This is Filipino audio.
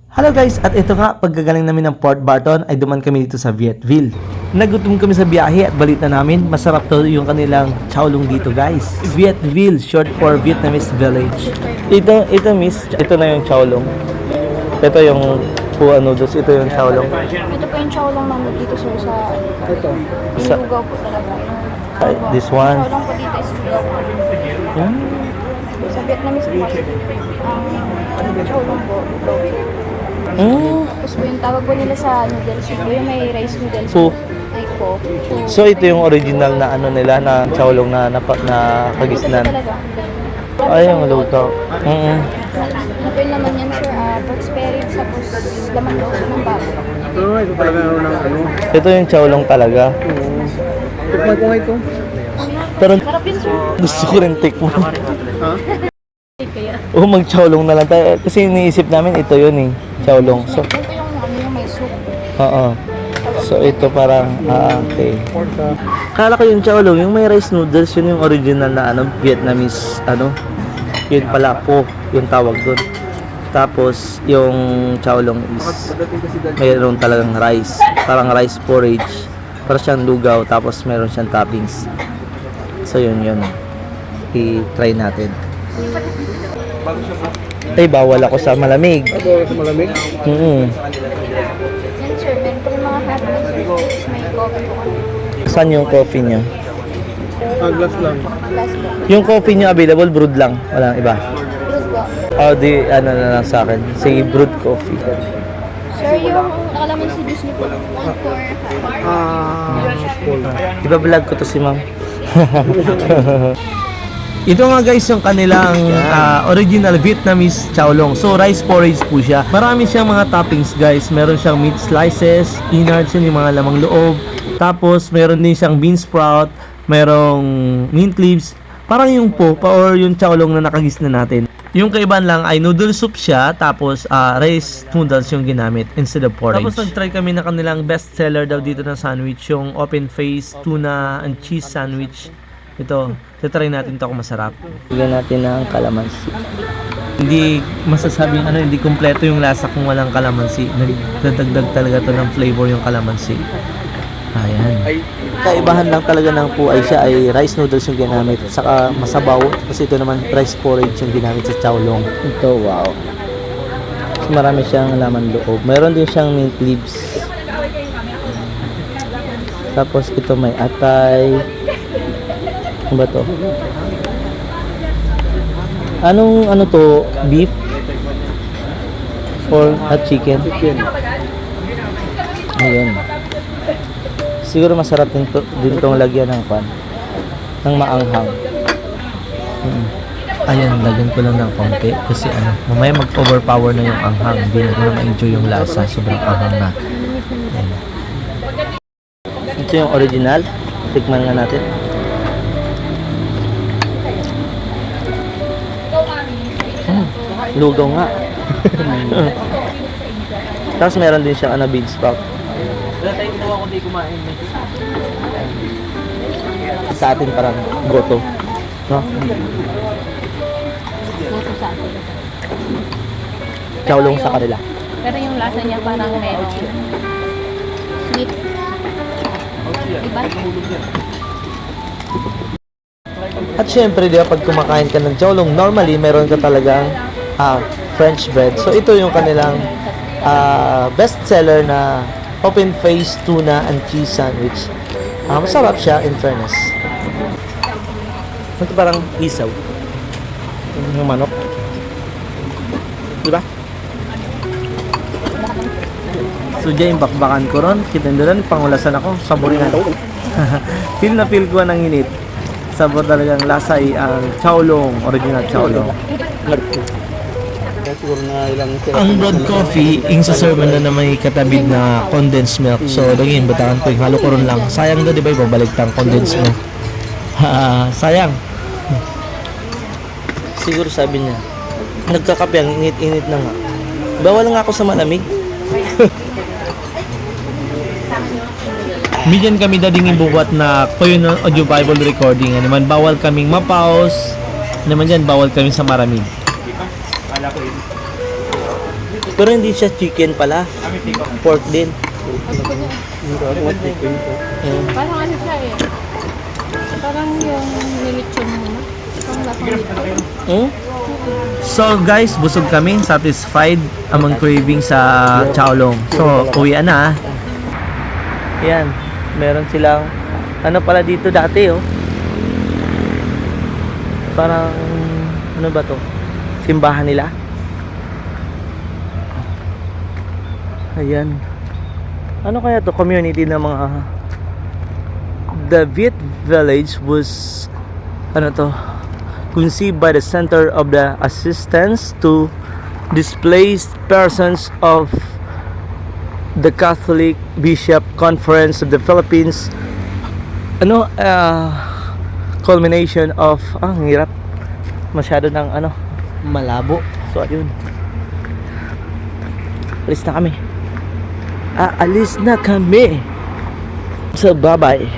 Hello guys, at ito nga, pagkagaling namin ng Port Barton ay duman kami dito sa Vietville. Nagutom kami sa biyahe at balita namin, masarap to yung kanilang chowlong dito guys. Vietville, short for Vietnamese village. Ito miss, ito na yung chowlong. Ito yung puan noodles, ito yung chowlong. Ito po yung chowlong namin dito sir sa ito. Sa- Lugaw po talaga. This one. Chowlong po dito is lugaw po. Sa Vietnamese po kasi ang chowlong po lugaw. Tapos po yung tawag po nila sa noodles, yun po yung may rice noodles. Po. Ay po. So ito yung original na ano nila na chowlong na kagisnan. Ito talaga. Ay, yung lugaw. Ano po yung laman yan sir? Pork spare ribs, tapos laman loob ng baboy. Ito talaga ng ano. Ito yung chowlong talaga. Tikman ko nga ito. Pero Sarap yun sir. gusto ko rin tikman. Ha? Kaya. Mag-chowlong na lang tayo. Kasi iniisip namin ito yun eh. Chowlong. So, Ito yung ano yung may soup. oo. So, ito parang, okay. Pork ka. Kala ko yung chowlong, yung may rice noodles, yun yung original na Vietnamese, yun pala po, yung tawag doon. Tapos, yung chowlong is, mayroon talagang rice. Parang rice porridge. Parang siyang lugaw, tapos mayroon siyang toppings. So, yun. I-try natin. Ay, bawal ako sa malamig. Ito sa malamig. Yan sir, meron po yung mga hot drinks sir. Tapos may coffee po kami. Saan yung coffee niyo? Glass lang. Last po. Yung coffee niyo available, brewed lang. Walang iba. Fruit po. Ano na lang sa akin. Sige, brewed coffee. Sir, yung nakalaman si Disney po. One for hot. Iba-vlog ko to si ma'am. Ito nga guys yung kanilang original Vietnamese chowlong. So rice porridge po siya. Marami siyang mga toppings guys. Meron siyang meat slices, innards yun yung mga lamang loob. Tapos meron din siyang bean sprout, merong mint leaves. Parang yung po or yung chowlong na nakagisna natin. Yung kaibahan lang ay noodle soup siya, tapos rice noodles yung ginamit instead of porridge. Tapos nag-try kami na kanilang best seller daw dito na sandwich, yung open face tuna and cheese sandwich. Ito, try natin to kung masarap. Bigyan natin ng kalamansi. Hindi masasabing hindi kompleto yung lasa kung walang kalamansi. Nagdadagdag talaga to ng flavor yung kalamansi. Ayan. Kaibahan lang talaga ng puay siya ay rice noodles yung ginamit. Saka masabaw. Kasi ito naman rice porridge yung ginamit sa chowlong. Ito, wow. So, marami siyang laman loob. Meron din siyang mint leaves. Tapos ito may atay. Ano ba to? Ano to? Beef? Or hot chicken? Ayun. Siguro masarap din tong lagyan ng pan. Ng maanghang. Ayan, lagyan ko lang ng konti. Kasi mamaya mag-overpower na yung anghang. Hindi na ko na ma-enjoy yung lasa. Sobrang anghang na. Ayan. Ito yung original. Tikman nga natin. Lugaw nga. Tapos meron din siyang bean sprout. Sa atin parang goto. No? Puto sa atin. Chowlong sa kanila. Pero yung lasa niya parang meron sweet. Diba? At syempre, di ba, pag kumakain ka ng chowlong, normally, meron ka talagang French bread. So, ito yung kanilang best seller na open face tuna and cheese sandwich. Masarap siya, in fairness. Ito parang isaw. Yung manok. Diba? So, dyan yung bakbakan ko ron. Kitindalan, pangulasan ako. Saborin na. Feel na feel ko ng init. Sabor talagang lasa ay ang chowlong, original chowlong. Ang broad coffee, yung sa sermon na may katabid na condensed milk. So, lagyan, batakan ko yung halo ko ron lang. Sayang daw, di ba, ibabalik tang condensed milk. Sayang. Siguro sabi niya, nagkakape, ang init-init na nga. Bawal nga ako sa malamig. Bigyan kami dading ibubuhat na yun audio Bible recording. Naman bawal kaming mapause. Naman yan bawal kami sa maraming. Pero hindi siya chicken pala. Pork din. Parang ano siya eh. Parang yung nilitsyon mo. Parang lasang litsyon. So guys, busog kami, satisfied among craving sa Chaolong. So, uwian na. Yan, meron silang ano pala dito dati oh. Parang ano ba to? Simbahan nila. Ayan. Ano kaya to community ng mga The Viet Village was ano to? Conceived by the Center of the Assistance to Displaced Persons of the Catholic Bishop Conference of the Philippines. Ano culmination of ang hirap masyado ng ano malabo. So ayun, alis na kami. So bye bye.